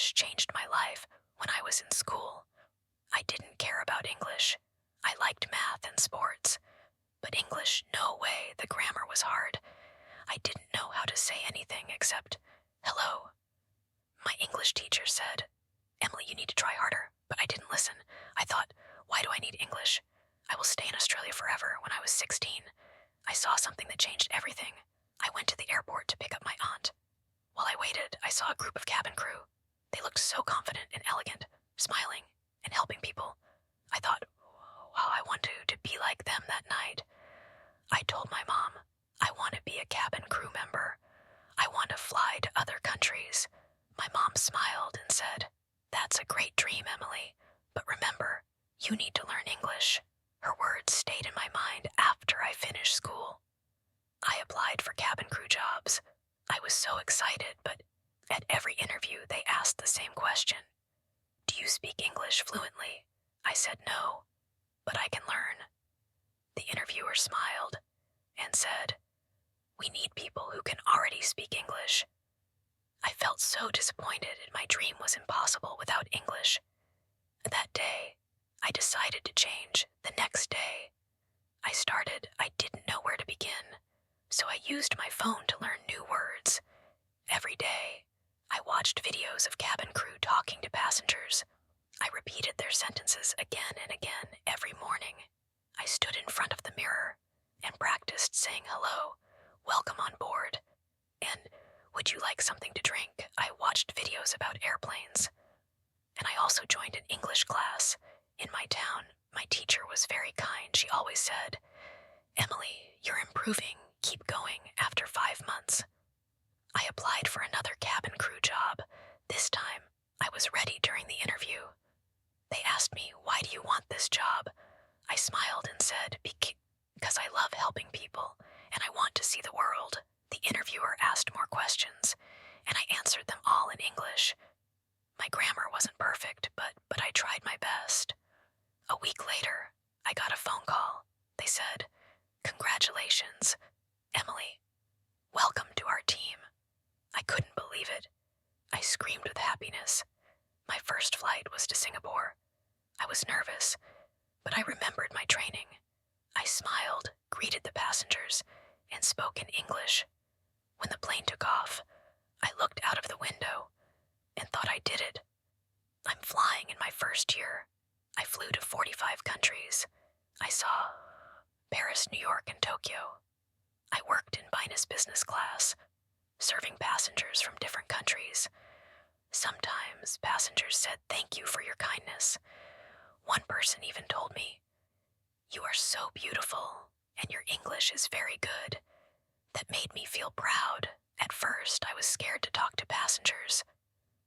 English changed my life when I was in school. I didn't care about English. I liked math and sports. But English, no way, the grammar was hard. I didn't know how to say anything except, hello. My English teacher said, Emily, you need to try harder, but I didn't listen. I thought, why do I need English? I will stay in Australia forever. When I was 16, I saw something that changed everything. I went to the airport to pick up my aunt. While I waited, I saw a group of cabin crew. They looked so confident and elegant, smiling and helping people. I thought, wow, I want to be like them that night. I told my mom, I want to be a cabin crew member. I want to fly to other countries. My mom smiled and said, that's a great dream, Emily, but remember, you need to learn English. Her words stayed in my mind after I finished school. I applied for cabin crew jobs. I was so excited, but at every interview they asked the same question. Do you speak English fluently? I said no, but I can learn. The interviewer smiled and said, we need people who can already speak English. I felt so disappointed and my dream was impossible without English. That day, I decided to change. The next day, I didn't know where to begin, so I used my phone to learn new words. Every day, I watched videos of cabin crew talking to passengers. I repeated their sentences again and again every morning. I stood in front of the mirror and practiced saying hello, welcome on board, and would you like something to drink? I watched videos about airplanes. And I also joined an English class. In my town, my teacher was very kind. She always said, Emily, you're improving. Keep going. After 5 months, I applied for another cabin crew job. This time, I was ready during the interview. They asked me, why do you want this job? I smiled and said, because I love helping people, and I want to see the world. The interviewer asked more questions, and I answered them all in English. My grammar wasn't perfect, but I tried my best. A week later, I got a phone call. They said, congratulations, Emily. Welcome to our team. I couldn't believe it. I screamed with happiness. My first flight was to Singapore. I was nervous, but I remembered my training. I smiled, greeted the passengers, and spoke in English. When the plane took off, I looked out of the window and thought I did it. I'm flying in my first year. I flew to 45 countries. I saw Paris, New York, and Tokyo. I worked in business class, serving passengers from different countries. Sometimes passengers said thank you for your kindness. One person even told me, you are so beautiful and your English is very good. That made me feel proud. At first, I was scared to talk to passengers.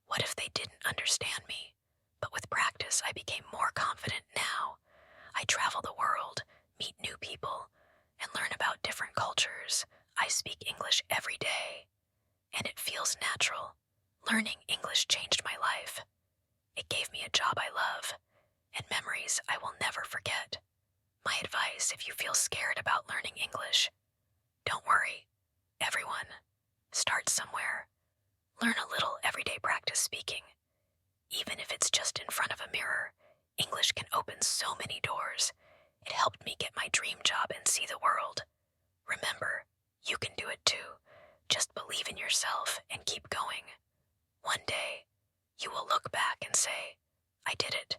What if they didn't understand me? But with practice, I became more confident now. I travel the world, meet new people, and learn about different cultures. I speak English every day, and it feels natural. Learning English changed my life. It gave me a job I love, and memories I will never forget. My advice, if you feel scared about learning English, don't worry. Everyone, start somewhere. Learn a little everyday practice speaking. Even if it's just in front of a mirror, English can open so many doors. It helped me get my dream job and see the world. Remember, you can do it too. Just believe in yourself and keep going. One day, you will look back and say, I did it.